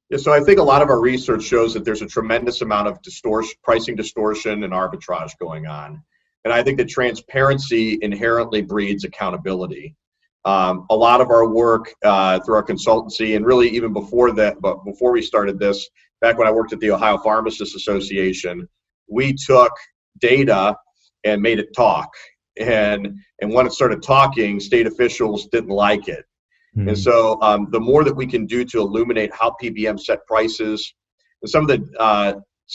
Yeah, so I think a lot of our research shows that there's a tremendous amount of pricing distortion and arbitrage going on. And I think that transparency inherently breeds accountability. A lot of our work through our consultancy, and really even before that, but before we started this, back when I worked at the Ohio Pharmacists Association, we took data and made it talk. And when it started talking, state officials didn't like it. And so the more that we can do to illuminate how PBMs set prices, and some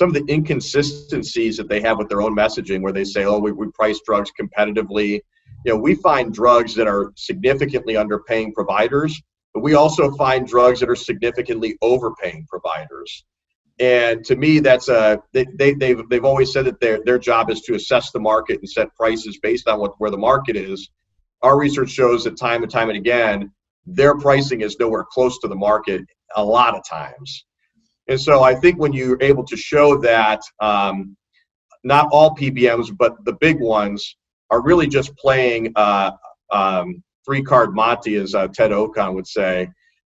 of the inconsistencies that they have with their own messaging, where they say, "Oh, we price drugs competitively," we find drugs that are significantly underpaying providers, but we also find drugs that are significantly overpaying providers. And to me, that's they've always said that their job is to assess the market and set prices based on where the market is. Our research shows that time and time and again, their pricing is nowhere close to the market a lot of times. And so I think when you're able to show that not all PBMs, but the big ones are really just playing three-card Monte, as Ted Ocon would say,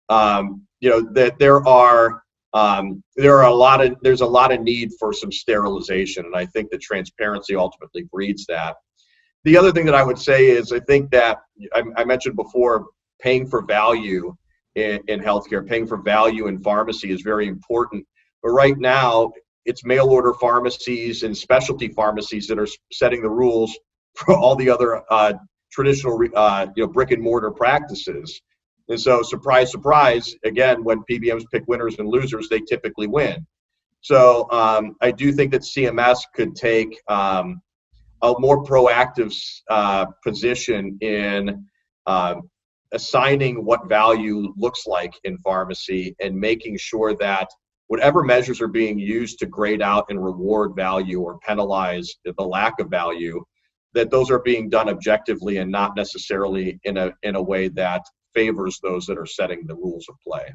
that there's a lot of need for some sterilization, and I think that transparency ultimately breeds that. The other thing that I would say is I think that I mentioned before, paying for value in healthcare, paying for value in pharmacy is very important. But right now, it's mail order pharmacies and specialty pharmacies that are setting the rules for all the other traditional brick and mortar practices. And so, surprise, surprise, again, when PBMs pick winners and losers, they typically win. So I do think that CMS could take a more proactive position in assigning what value looks like in pharmacy and making sure that whatever measures are being used to grade out and reward value or penalize the lack of value, that those are being done objectively and not necessarily in a way that favors those that are setting the rules of play.